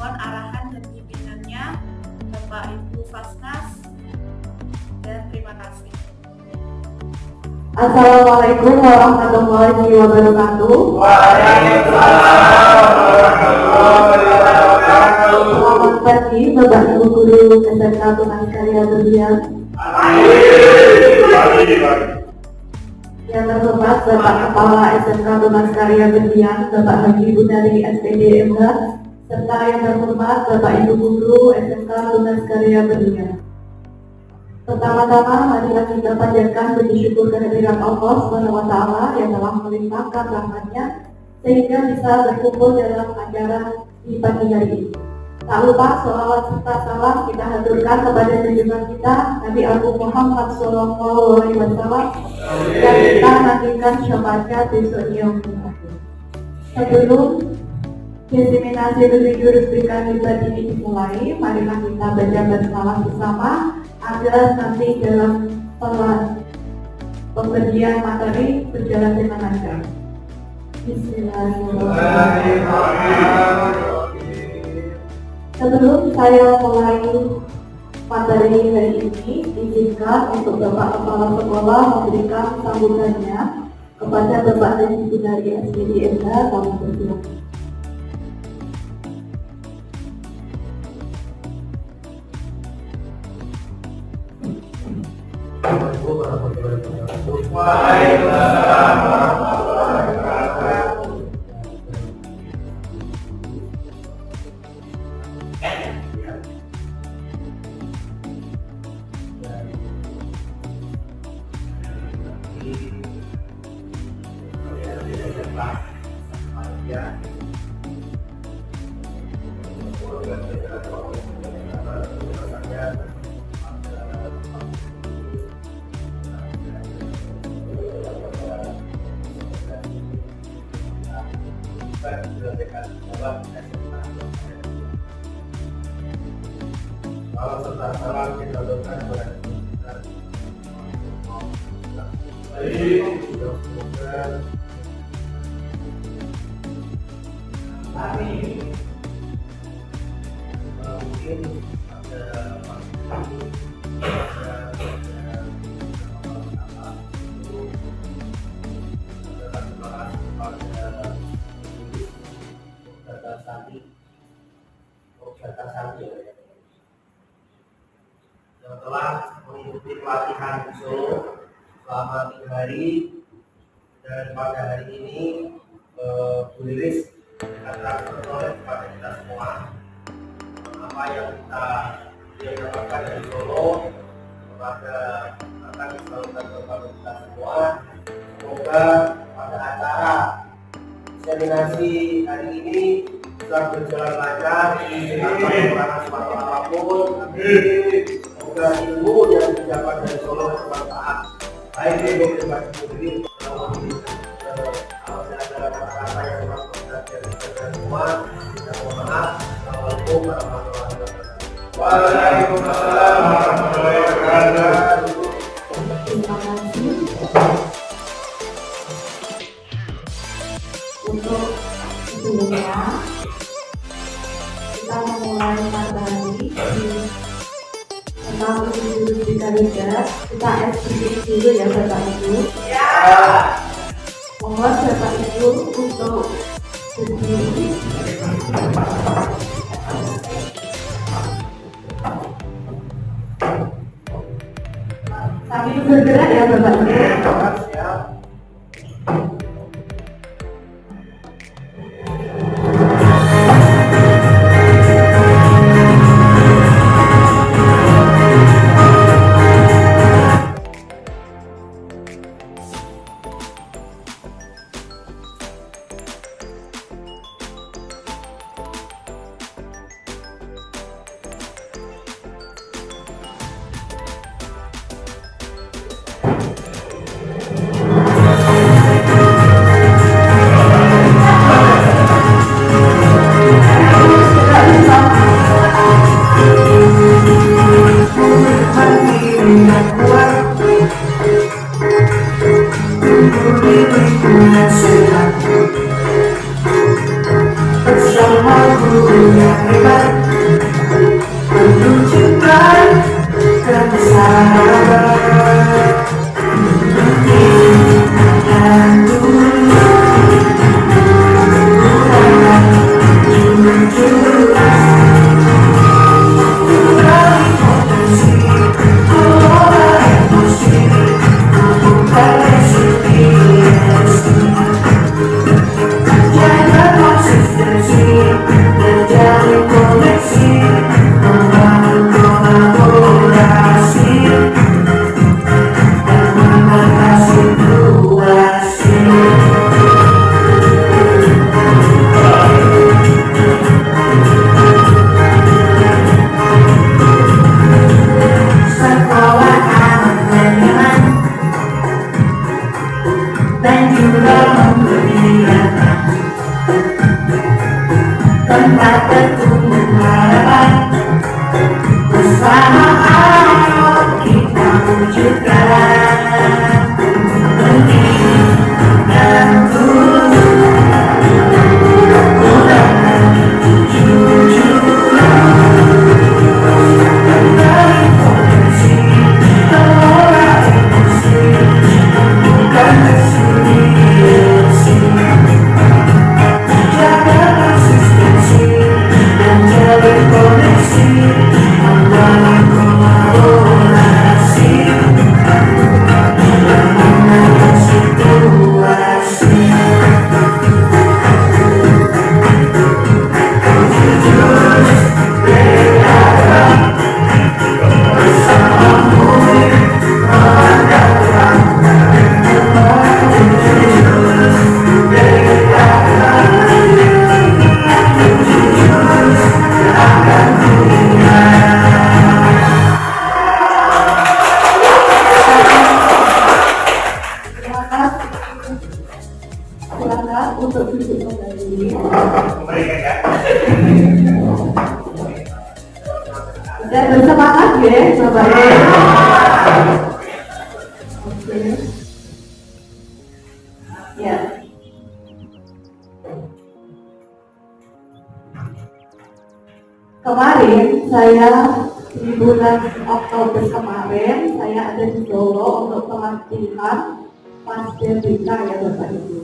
Mohon arahan dan bimbingannya Bapak Ibu Fasnas, dan terima kasih. Assalamualaikum warahmatullahi wabarakatuh. Waalaikumsalam warahmatullahi wabarakatuh. Selamat pagi Bapak Ibu Guru SMK Tunas Karya Berlian. Yang terhormat Bapak Kepala SMK Tunas Karya Berlian, Bapak Haji Bunari SPD MH, serta yang terhormat Bapak Ibu Guru SMK Tunas Karya Berlian. Pertama-tama marilah kita panjatkan puji syukur kehadirat Allah SWT yang telah melimpahkan rahmat-Nya sehingga bisa berkumpul dalam acara di pagi hari ini. Tak lupa sholawat serta salam kita haturkan kepada junjungan kita Nabi Agung Muhammad SAW yang kita nantikan syafaatnya besok yaumul akhir. Sebelum diseminasi lebih jurus berikan ibadah ini dimulai, marilah kita baca bersama bersama agar nanti dalam pemberian materi berjalan dengan lancar. Bismillahirrahmanirrahim. Sebelum saya mulai materi hari ini, izinkan untuk Bapak Kepala Sekolah memberikan sambutannya kepada Bapak Haji Bunari SPD MH. Kami persilakan. Waalaikumsalam warahmatullahi wabarakatuh. Salam serta salam kita berikan kepada kita. Amin. Mungkin ada yang telah mengikuti pelatihan di Solo selama 3 hari, dan pada hari ini Bu Lilis akan bertolak kepada kita semua apa yang kita dapatkan dari Solo kepada akan disalurkan kepada kita semua. Semoga pada acara seminasi hari ini telah berjalan lancar, tanpa kekurangan suatu apapun. Semoga ilmu yang didapat dari Solo bermanfaat, baik untuk pribadi sendiri maupun acara kata-kata yang telah kita belajar semua. Kita mohon maaf. Assalamualaikum warahmatullahi wabarakatuh. Waalaikumsalam warahmatullahi wabarakatuh. Terima kasih. Untuk sebelumnya kita memulai materi tentang jurus di kandidat. Kita explain dulu ya Bapak Ibu. Mohon Bapak Ibu untuk berdiri. Sambil bergerak ya Bapak Ibu. yang hebat, menunjukkan kebesaran. Dan dulu bukan jelas dari potensi kelola emosi, bukan resiliensi. Jaga konsistensi, terjadi koneksi, membangun kolaborasi, dan mengatasi situasi. Sekolah amat menyenang dan juga memberdayakan, tempat bertumbuh harapan, bersama ayo kita wujudkan. Dan tulus mudah jujuran, dari potensi kelola emosi, bukan resiliensi. Jaga konsistensi dan jalin koneksi, membangun kolaborasi, dan mengatasi situasi. Jujur, berada bersamamu, melangkah terang. Jujur, berada akan dunia. Silakan untuk duduk kembali. Dan bersemangat ya, Bapak ya. Oke. Ya. Kemarin saya di bulan Oktober kemarin saya ada di Solo untuk pelatihan Pasdebika ya Bapak Ibu.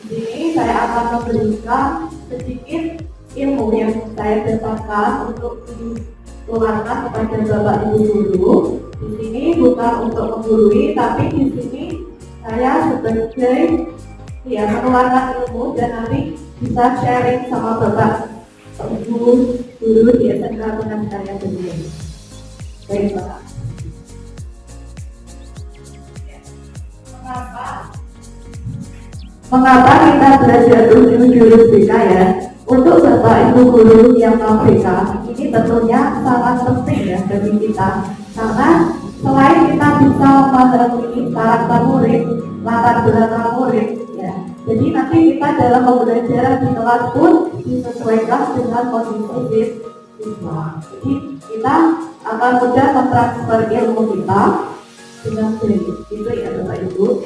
Di sini saya akan memberikan sedikit ilmu yang saya dapatkan untuk ditularkan kepada Bapak Ibu guru. Di sini bukan untuk menggurui, tapi di sini saya sebagai ya menularkan ilmu dan nanti bisa sharing sama Bapak Ibu guru di SMK Tunas Karya Berlian. Baik Bapak. Mengapa kita belajar 7 jurus BK ya? Untuk Bapak Ibu guru yang non BK, ini tentunya sangat penting ya bagi kita. Karena selain kita bisa memahami karakter murid, latar belakang murid, ya. Jadi nanti kita dalam pembelajaran di kelas pun disesuaikan dengan kondisi siswa. Jadi kita akan mudah mentransfer ilmu kita dengan baik. Itu ya Bapak Ibu.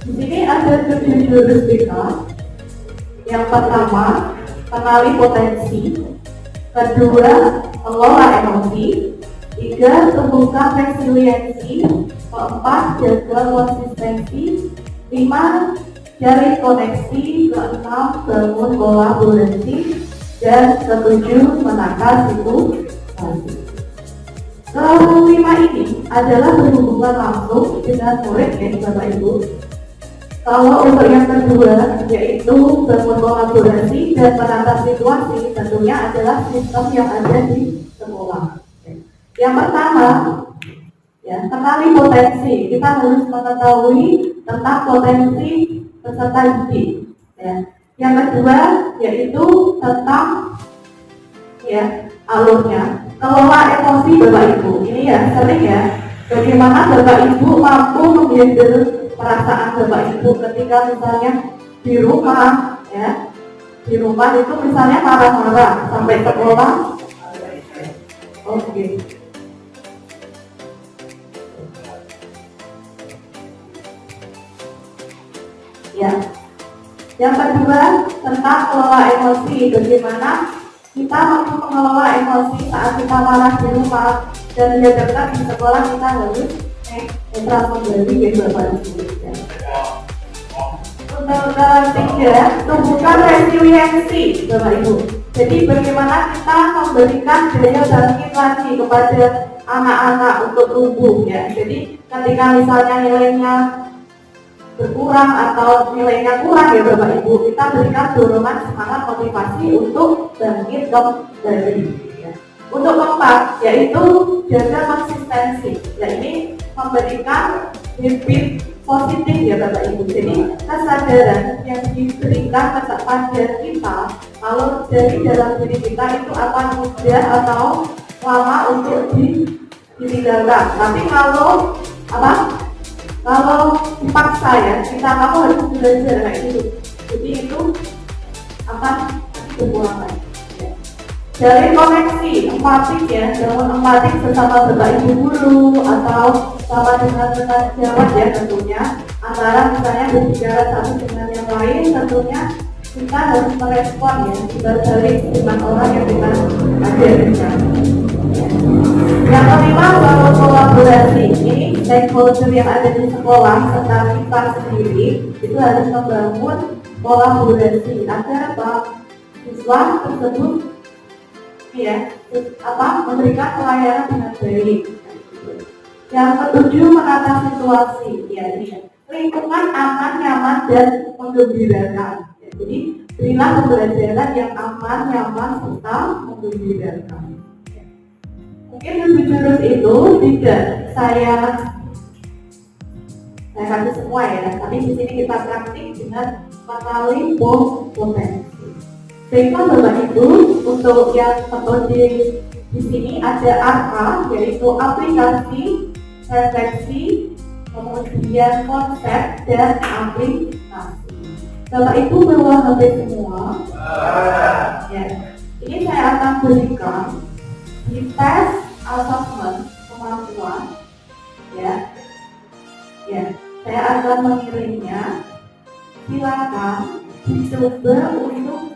Di sini ada 7 jurus BK. Yang pertama, kenali potensi. Kedua, kelola emosi. 3, tumbuhkan resiliensi. 4, jaga konsistensi. 5, jalin koneksi. 6, bangun kolaborasi. Dan 7, menakar situasi. Kelima ini adalah berhubungan langsung dengan murid ya Bapak Ibu. Kalau untuk yang kedua yaitu bangun kolaborasi dan menatap situasi, tentunya adalah sistem yang ada di sekolah. Yang pertama, ya kenali potensi. Kita harus mengetahui tentang potensi peserta didik. Ya. Yang kedua yaitu tentang ya alurnya. Kelola emosi Bapak Ibu. Ini ya sering ya. Bagaimana Bapak Ibu mampu menghandle perasaan Bapak Ibu ketika misalnya di rumah ya. Di rumah itu misalnya marah-marah sampai sekolah. Oke. Ya. Yang kedua, tentang kelola emosi. Bagaimana kita mampu mengelola emosi saat kita marah di rumah dan dihadapkan di sekolah, kita harus netral kembali ya Bapak Ibu. Untuk ketiga, tumbuhkan resiliensi Bapak Ibu. Jadi bagaimana kita memberikan daya bangkit lagi kepada anak-anak untuk tumbuh ya. Jadi ketika misalnya nilainya berkurang atau nilainya kurang ya Bapak Ibu, kita berikan dorongan semangat motivasi untuk bangkit kembali ya. Untuk keempat yaitu jaga konsistensi. Ya, ini memberikan habit positif ya Bapak Ibu. Jadi kesadaran yang diberikan kepada kita kalau dari dalam diri kita itu akan mudah atau lama untuk ditinggalkan. Tapi kalau dipaksa ya, kamu harus belajar kayak gitu. Jadi itu akan berkurang lagi. Dari koneksi empatik ya, bangun empatik bersama Bapak Ibu guru atau sama dengan sejawat ya tentunya. Antara misalnya berbicara satu dengan yang lain, tentunya kita harus merespon ya, berbalik dengan orang yang kita ajarkan. Yang kelima, bangun kolaborasi. Ini stakeholder yang ada di sekolah serta kita sendiri itu harus membangun kolaborasi agar siswa tersebut memberikan pelayanan dengan baik. Yang ketujuh, menata situasi. Ya, lingkungan aman, nyaman dan menggembirakan. Jadi berilah pembelajaran yang aman, nyaman serta menggembirakan. Mungkin tujuh jurus itu tidak saya kasih semua ya, tapi di sini kita praktik dengan mengenali potensi. Sehingga Bapak Ibu, untuk yang metode di sini ada ARPA, yaitu aplikasi, refleksi, kemudian konsep dan aplikasi. Bapak Ibu bawa HP semua. Ya. Ini saya akan berikan di tes assessment kemampuan. Ya. Saya akan mengirimnya. Silakan dicoba untuk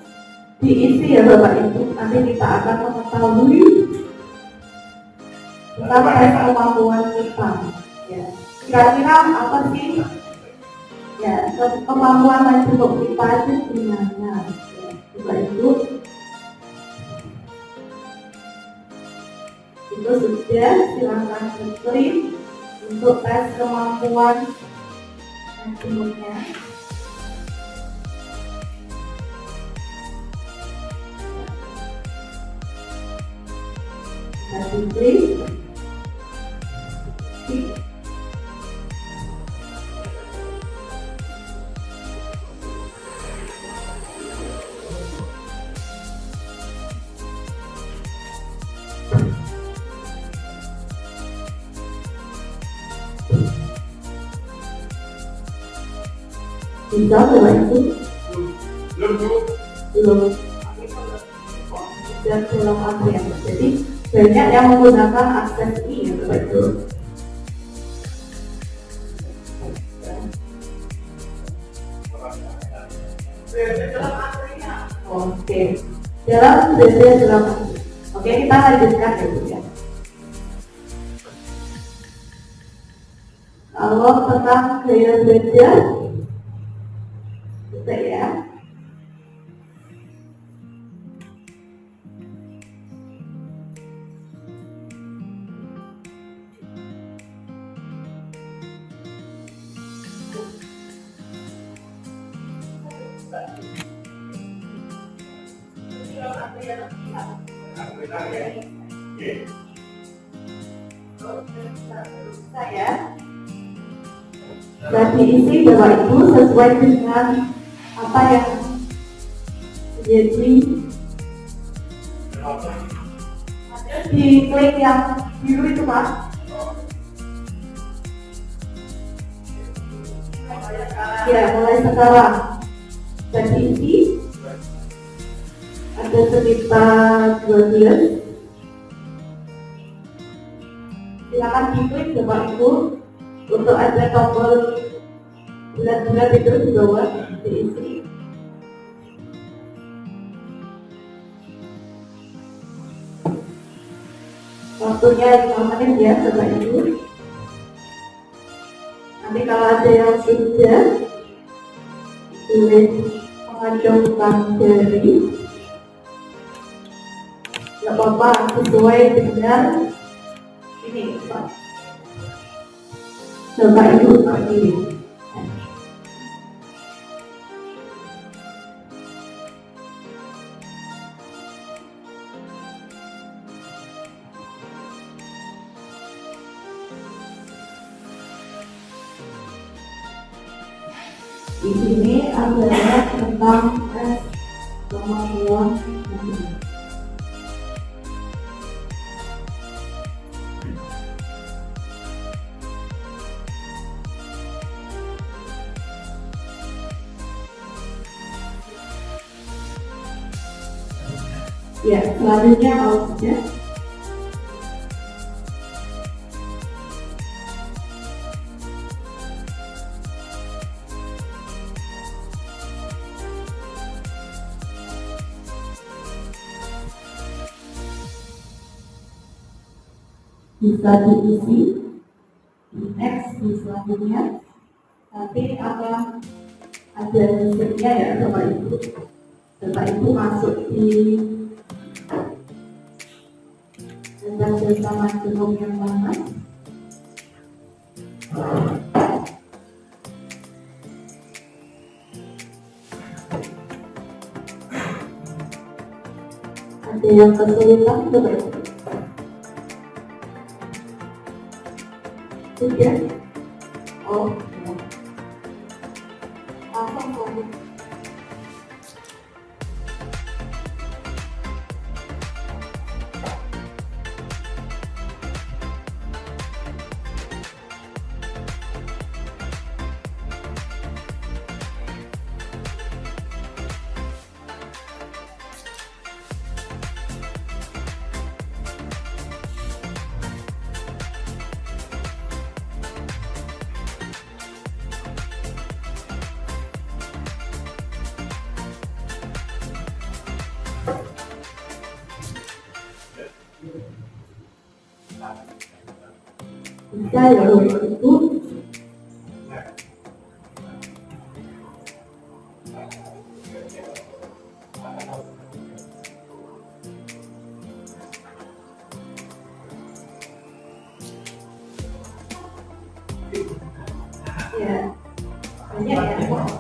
diisi ya Bapak Ibu. Nanti kita akan mengetahui tentang tes kemampuan kita. Ya. Kira-kira apa sih? Ya, kemampuan dan cukup kita itu gimana? Ya, Bapak Ibu. Itu sudah, silakan klik untuk tes kemampuan maksimumnya. Klik. Bisa Bapak Ibu? Belum. Dan belum antrian. Jadi banyak yang menggunakan akses ini ya Bapak Ibu. Oke. Dalam beda dalam. Oke, kita lanjutkan ya Bu ya. Kalau tentang gaya belajar, bisa ya. Saya dan diisi Bapak Ibu sesuai dengan apa yang menjadi ada di klik yang biru itu Pak. Ya, mulai sekarang dan diisi ada sekitar 12. Silakan diklik Bapak Ibu untuk ada tombol bulat-bulat itu di bawah diisi. Waktunya 5 menit ya Bapak Ibu. Nanti kalau ada yang sudah boleh mengacungkan jari. Tidak apa-apa, sesuai dengan ini Pak. Bapak Ibu seperti ini. Di sini adalah tentang tes kemampuan menulis. Ya, selanjutnya mau saja. Bisa diisi di next di selanjutnya. Nanti akan ada linknya ya Bapak Ibu. Bapak Ibu masuk di bersama Zoom yang mana. Ada yang kesulitan Bapak Ibu? Tidak? Oh, ya. Langsung lanjut. Bisa ya Bapak Ibu. Ya, banyak ya.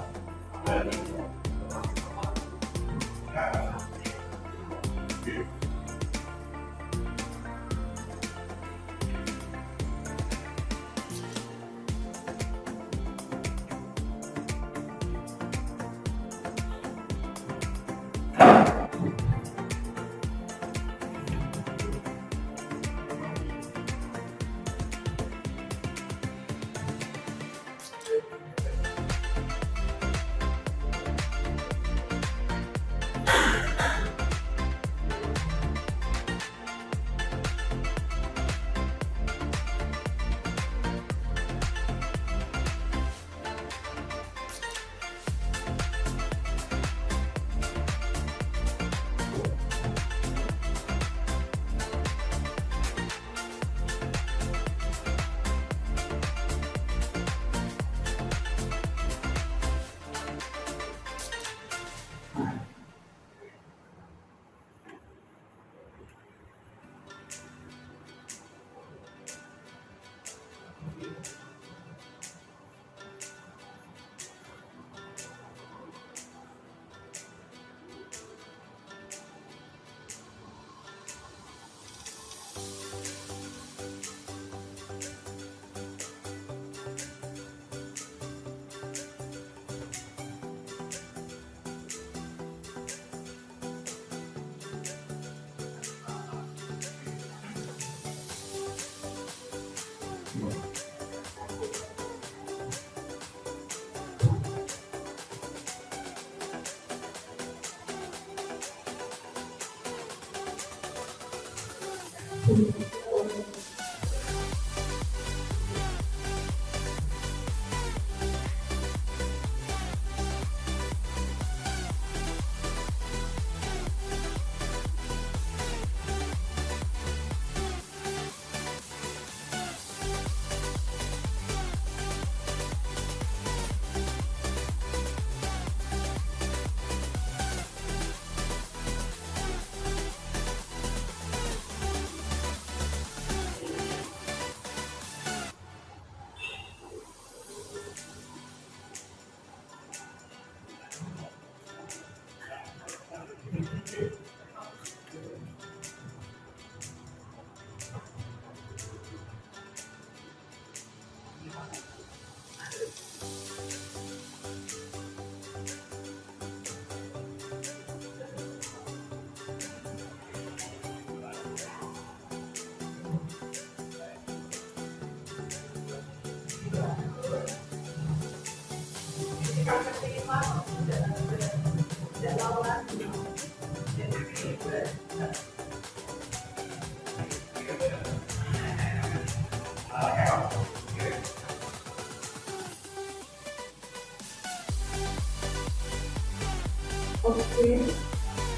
Oke,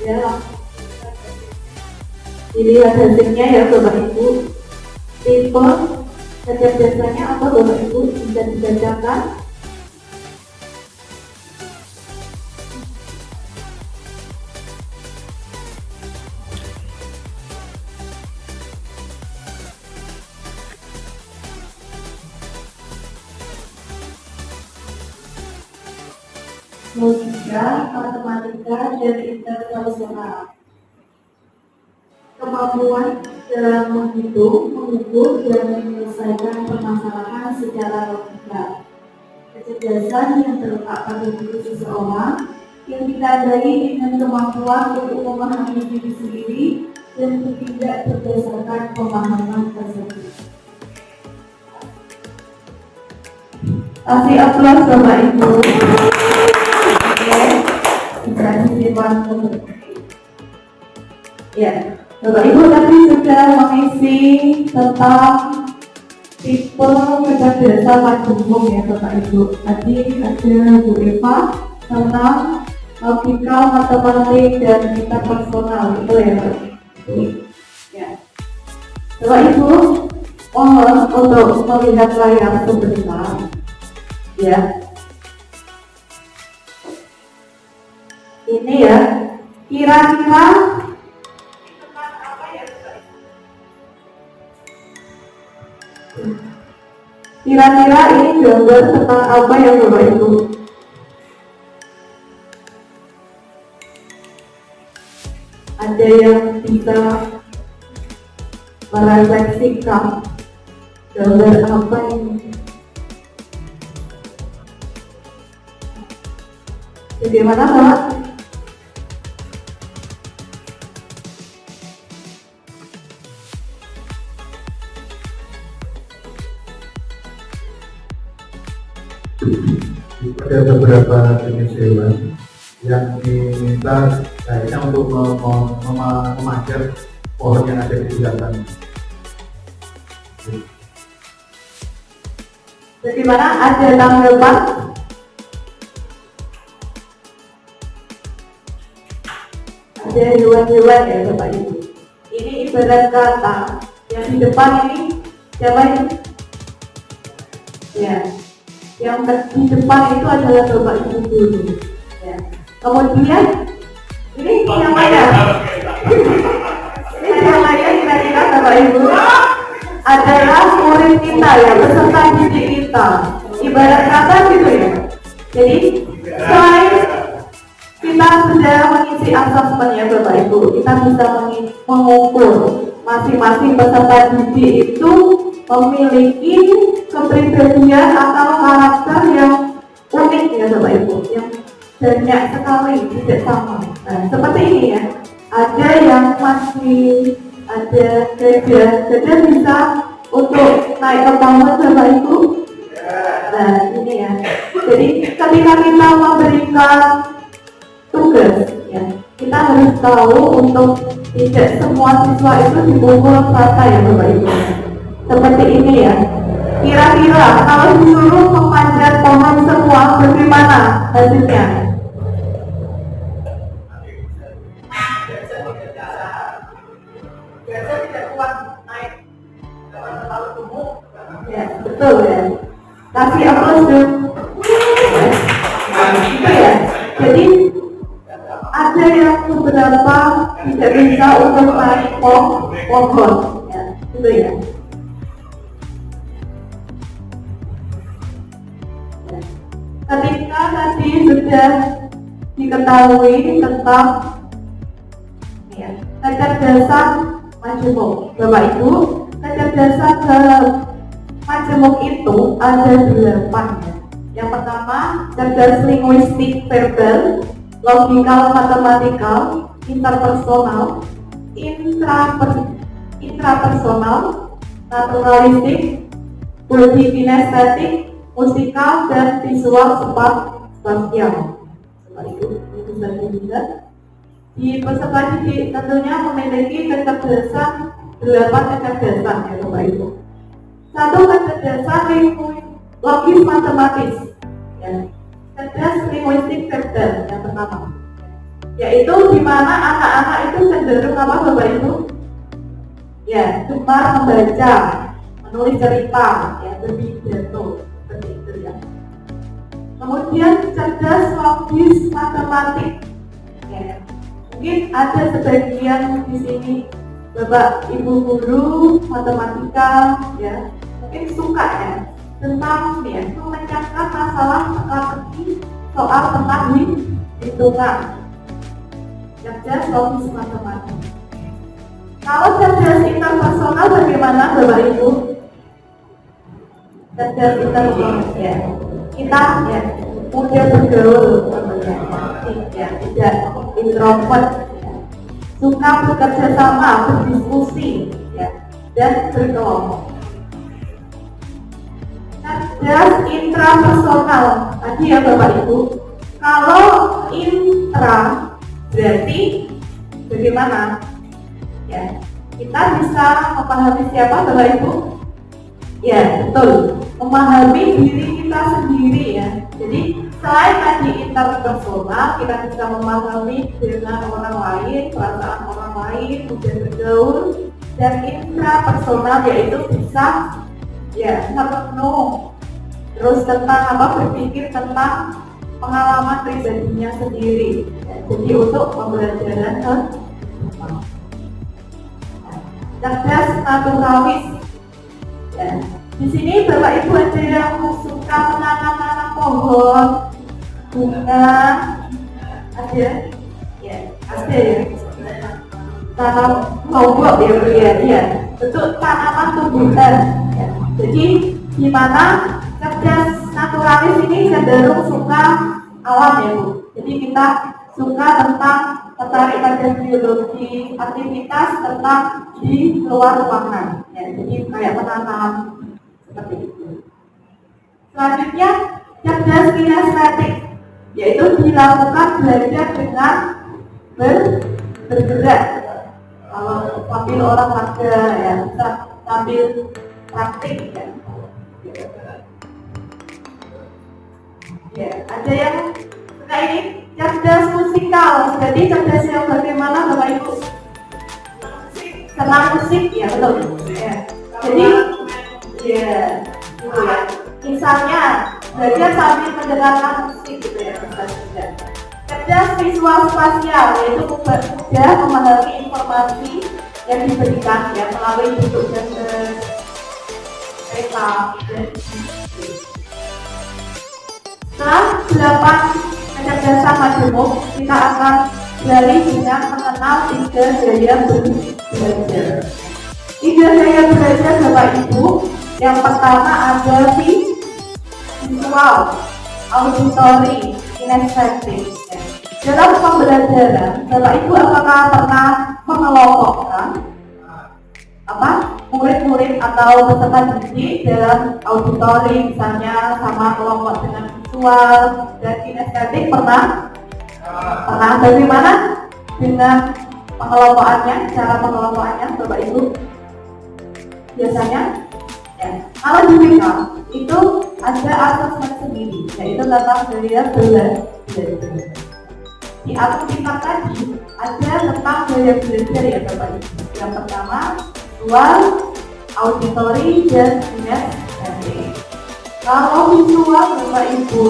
ya. Dilihat hasilnya ya Bapak Ibu. Tipe kecerdasannya apa Bapak Ibu? Bisa dibacakan? Logika, matematika, dan internasional. Kemampuan dalam menghitung, mengukur, dan menyelesaikan permasalahan secara logika. Kecerdasan yang terletak pada diri seseorang yang ditandai dengan kemampuan untuk memahami diri sendiri dan bertindak berdasarkan pemahaman tersebut. Kasih aplaus Bapak Ibu. Bisa disimpan untuk ya, Bapak Ibu tadi sudah mengisi tentang tipe kecerdasan pada umum ya Bapak Ibu. Tadi ada Bu Eva tentang logika, matematik, dan interpersonal itu ya Bapak Ibu. Ya. Bapak Ibu mohon untuk melihat layar sebentar ya. Ini ya, kira-kira ini gambar tentang apa ya Bapak Ibu? Ada yang bisa merefleksikan gambar apa ini? Bagaimana Pak? Ada beberapa jenis hewan yang diminta kayaknya untuk memanjat pohon yang ada di belakang. Bagaimana, ada tanggapan? Ada hewan-hewan ya Bapak Ibu. Ini ibarat kata yang di depan ini siapa ini? Ya. Yang di depan itu adalah Bapak Ibu dulu. Ya. Kemudian ini yang mana? Ini yang lainnya kira-kira Bapak Ibu adalah murid kita ya, peserta didik kita. Ibarat kata gitu ya. Jadi selain kita sudah mengisi asesmen ya Bapak Ibu, kita bisa mengukur masing-masing peserta didik itu memiliki kepribadian atau karakter yang unik ya Bapak Ibu, yang banyak sekali, tidak sama. Nah, seperti ini ya, ada yang masih ada gajah bisa untuk naik ke pohon Bapak Ibu. Nah ini ya, jadi ketika kita memberikan tugas ya, kita harus tahu untuk tidak semua siswa itu dipukul rata ya Bapak Ibu. Seperti ini ya. Kira-kira kalau disuruh memanjat pohon semua, bagaimana hasilnya? Biasa tidak kuat naik, terlalu gemuk. Ya, betul ya. Kasih aplaus dulu. Itu ya. Jadi ada yang beberapa tidak bisa untuk naik pohon, ya, itu ya. Ketika tadi sudah diketahui tentang ya. Kecerdasan majemuk, Bapak Ibu, kecerdasan dalam majemuk itu ada 8 ya. Yang pertama, cerdas linguistik verbal, logikal matematikal, interpersonal, intrapersonal, naturalistik, body kinestetik, musikal, dan visual spasial. Itu bisa juga. Di peserta didik tentunya memiliki kecerdasan 8 kecerdasan ya Bapak Ibu. Satu, kecerdasan logis matematis ya. Cerdas linguistik verbal yang pertama, yaitu di mana anak-anak itu cenderung apa Bapak Ibu? Ya, gemar membaca, menulis cerita, ya, berpidato seperti itu ya. Kemudian cerdas logis matematik, ya. Mungkin ada sebagian di sini Bapak Ibu guru matematika, ya, mungkin suka ya tentang ya memecahkan masalah teka-teki soal tentang hitungan. Cerdas logis matematik. Kalau cerdas interpersonal bagaimana Bapak Ibu? Cerdas interpersonal ya, kita ya mudah bergaul ya, tidak introvert ya. Suka bekerja sama, berdiskusi ya, dan berkelompok. Cerdas intrapersonal tadi ya Bapak Ibu. Kalau intra berarti bagaimana? Ya, kita bisa memahami siapa Bapak Ibu? Ya, betul. Memahami diri kita sendiri ya. Jadi selain tadi interpersonal, kita bisa memahami dengan orang lain, perasaan orang lain, mudah bergaul, dan intrapersonal yaitu bisa ya merenung, terus tentang apa, berpikir tentang pengalaman pribadinya sendiri ya, jadi untuk pembelajaran cerdas naturalis ya. Di sini Bapak Ibu ada yang suka menanam pohon, bunga, ada ya, ada ya, tanam lombok ya, bentuk tanaman tumbuhan ya. Jadi di mana cerdas naturalis ini cenderung suka alam ya Bu. Jadi kita suka tentang tertarik pada biologi, aktivitas tentang di luar ruangan ya. Jadi kayak menanam seperti itu. Selanjutnya cerdas kinestetik, yaitu dilakukan belajar dengan bergerak. Kalau sambil olahraga ya, bisa sambil praktik ya. Ya, ada yang suka ini cerdas musikal. Jadi cerdas yang bagaimana Bapak Ibu? Senang musik ya, betul. Ya. Jadi ya, gitu ya. Misalnya belajar sambil mendengarkan musik gitu ya, misalnya. Cerdas visual spasial, yaitu mudah memahami informasi yang diberikan ya melalui bentuk gambar, peta, dan setelah 8 kecerdasan majemuk, kita akan beralih dengan mengenal 3 gaya belajar. 3 gaya belajar Bapak Ibu, yang pertama ada visual, auditory, kinestetik. Dalam pembelajaran, Bapak Ibu apakah pernah mengelompokkan murid-murid atau peserta didik dalam auditori, misalnya sama kelompok dengan visual dan kinestetik? Pernah? Bagaimana dengan pengelompokannya, cara pengelompokannya Bapak Ibu? Biasanya ya, kalau di BK itu ada asesmen sendiri, yaitu tentang gaya belajar. Di aktivitas tadi ada tentang gaya belajar ya Bapak Ibu. Yang pertama visual, auditory, dan kinestetik. Kalau visual Bapak Ibu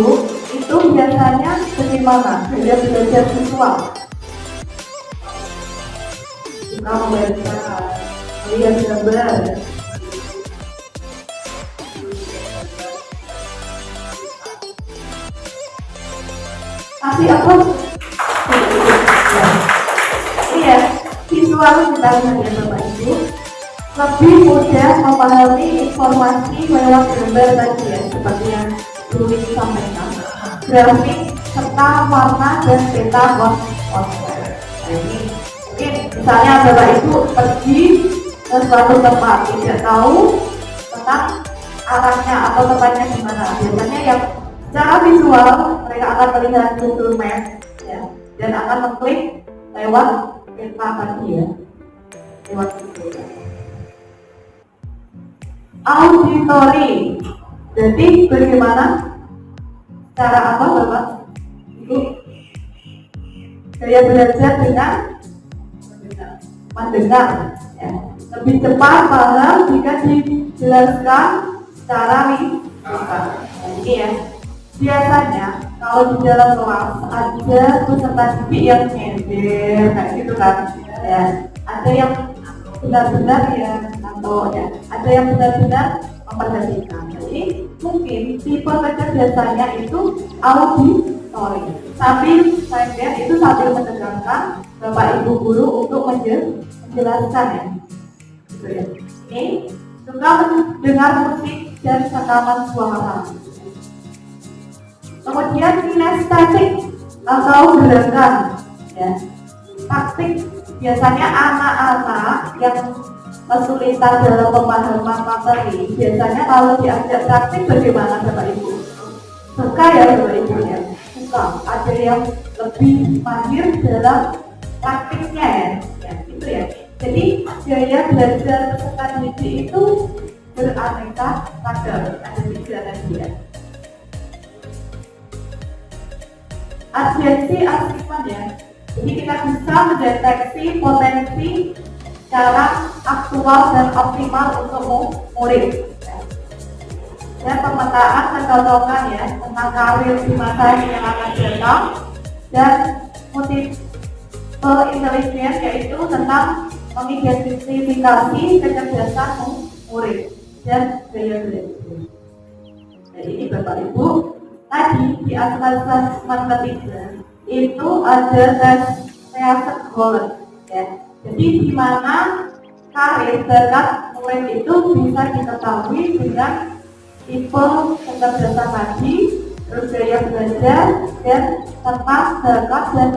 itu biasanya bagaimana gaya belajar visual? Suka membaca, melihat gambar. Kasih apa? Iya. visual kita lihat ya Bapak Ibu, lebih mudah memahami informasi lewat gambar tadi ya, seperti yang dulu disampaikan, grafik serta warna dan peta atmosfer. Nah, ini mungkin misalnya Bapak Ibu pergi ke suatu tempat, tidak tahu tentang arahnya atau tempatnya di mana. Biasanya yang secara visual mereka akan melihat Google Maps ya, dan akan mengklik lewat peta tadi ya, lewat Google. Auditory, jadi bagaimana cara apa Bapak Ibu? Saya belajar dengan mendengar ya. Lebih cepat paham jika dijelaskan secara lisan. Ini ya, biasanya kalau di dalam kelas ada peserta didik yang nyender kayak gitu kan ya, ada yang benar-benar ya, atau ya ada yang benar-benar memperhatikan. Jadi mungkin tipe kecerdasannya itu auditory, sambil saya itu sambil mendengarkan Bapak Ibu guru untuk menjelaskan ya. Gitu ya. Ini suka mendengar musik dan rekaman suara. Kemudian kinestetik atau gerakan ya. Taktik, biasanya anak-anak yang kesulitan dalam pemahaman materi, biasanya kalau diajak praktik bagaimana Bapak Ibu? Suka ya Bapak Ibu ya? Suka. Ada yang lebih mahir dalam praktiknya ya, gitu ya. Jadi gaya belajar peserta didik itu beraneka ragam, ada 3 tadi ya. Agensi asesmen ya. Jadi kita bisa mendeteksi potensi secara aktual dan optimal untuk murid. Dan pemetaan kecocokan ya tentang karir di masa yang akan datang, dan multiple intelligence yaitu tentang mengidentifikasi kecerdasan murid dan gaya belajar. Jadi ini Bapak Ibu, tadi di asesmen ketiga itu ada tes Reason-Holland ya. Jadi di mana karir bakat murid itu bisa diketahui dengan tipe kecerdasan tadi, terus gaya belajar, dan tentang bakat dan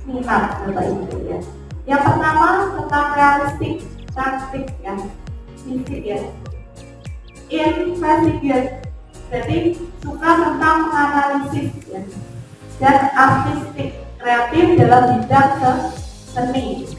minat Bapak Ibu ya. Yang pertama tentang realistik, praktik ya, fisik ya. Investigate, jadi suka tentang analisis ya. Dan artistik, kreatif dalam bidang seni.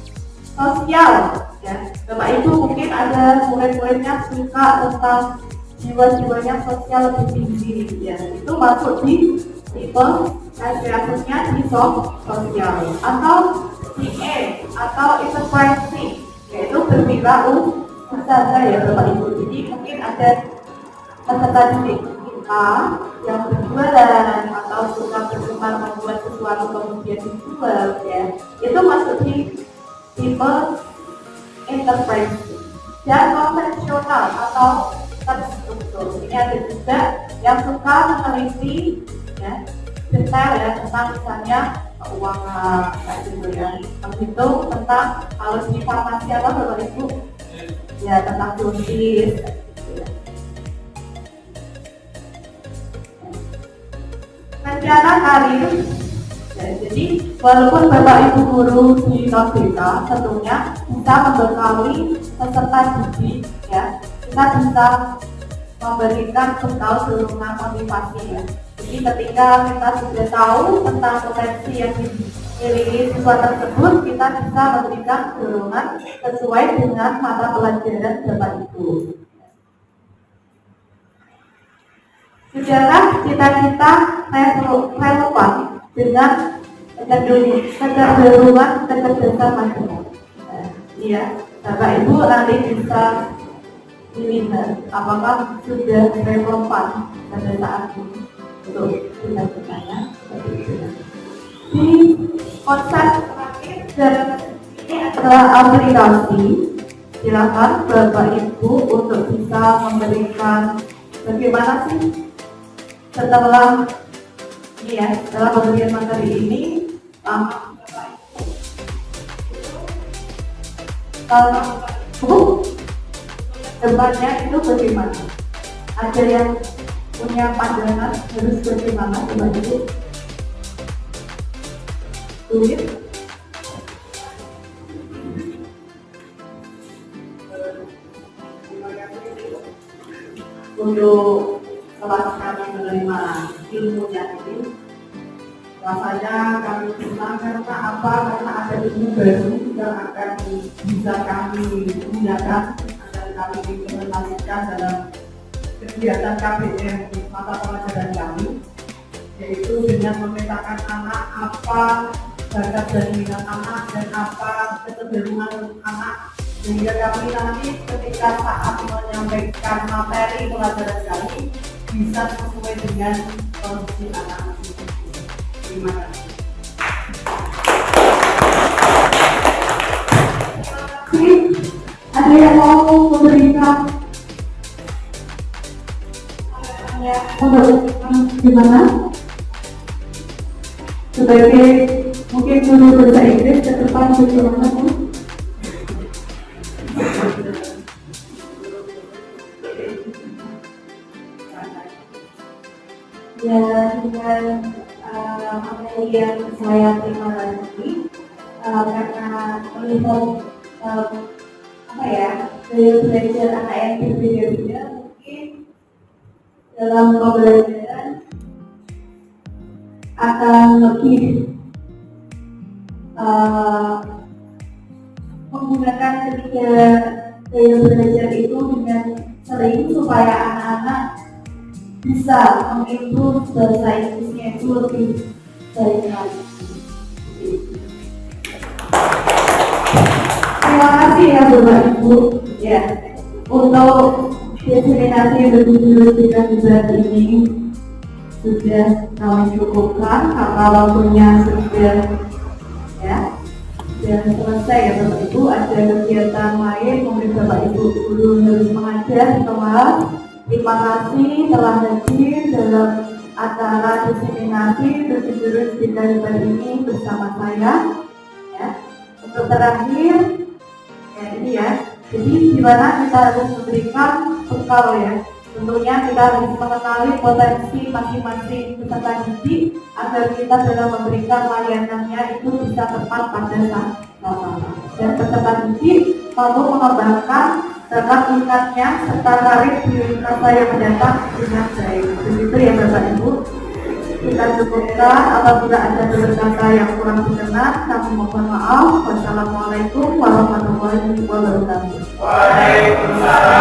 Sosial ya, Bapak Ibu mungkin ada murid-muridnya suka tentang jiwa-jiwanya sosial lebih tinggi ya, itu masuk di tipe kreatifnya di sosial. Atau CA atau interpretasi, yaitu berwirausaha ya Bapak Ibu. Jadi mungkin ada peserta didik kita yang berjualan atau suka bergemar membuat sesuatu kemudian dijual ya, itu masuk di tipe interpretasi. Dan konvensional atau terstruktur, ini ada juga yang suka meneliti ya, detail ya tentang misalnya keuangan kayak gitu ya, begitu tentang kalau di farmasi apa Bapak Ibu ya, tentang dosis gitu ya. Rencana karir ya, jadi walaupun Bapak Ibu guru di KBK tentunya bisa membekali peserta didik ya, kita bisa memberikan bekal dorongan motivasi ya. Jadi ketika kita sudah tahu tentang potensi yang dimiliki siswa tersebut, kita bisa memberikan dorongan sesuai dengan mata pelajaran Bapak Ibu. Sudahkah cita-cita relevan dengan kecenderungan kecerdasan masyarakat? Iya, Bapak Ibu nanti bisa dilihat apakah sudah relevan pada saat ini untuk cita-citanya. Di konsep terakhir dan ini adalah aplikasi. Silakan Bapak Ibu untuk bisa memberikan bagaimana sih setelah ini ya, setelah pemberian materi ini Kalau debatnya itu bagaimana? Ada yang punya pandangan harus bagaimana debat itu? Sulit? Untuk setelah kami menerima ilmunya ini, rasanya kami senang karena apa? Karena ada ilmu baru yang akan bisa kami gunakan agar kami implementasikan dalam kegiatan KBM mata pelajaran kami, yaitu dengan memetakan anak apa bakat dan minat anak dan apa kecenderungan anak, sehingga kami nanti ketika saat menyampaikan materi pelajaran kami bisa sesuai dengan kondisi anak. Terima kasih. Ada yang mau memberikan gimana? Sebagai mungkin guru bahasa Inggris ke depan bagaimana Bu? Ya, dengan materi yang saya terima tadi, karena melihat gaya belajar anak yang berbeda-beda, mungkin dalam pembelajaran akan lebih menggunakan ketiga gaya belajar itu dengan sering supaya anak-anak bisa mengimprove bahasa Inggrisnya itu lebih baik lagi. Terima kasih ya Bapak Ibu ya untuk diseminasi guru-guru kita debat ini sudah kami cukupkan karena waktunya sudah selesai ya Bapak Ibu. Ada kegiatan lain mungkin Bapak Ibu guru harus mengajar di kelas. Terima kasih telah hadir dalam acara diseminasi guru-guru kita debat ini bersama saya ya. Untuk terakhir ya ini ya, jadi gimana kita harus memberikan bekal ya. Tentunya kita harus mengenali potensi masing-masing peserta didik agar kita dalam memberikan layanannya itu bisa tepat pada sasaran. Dan peserta didik mampu mengembangkan bakat minatnya serta karir di masa yang mendatang dengan baik. Begitu ya Bapak Ibu. Kita cukupkan, apabila ada kata yang kurang berkenan, kami mohon maaf. Wassalamualaikum warahmatullahi wabarakatuh. Waalaikumsalam.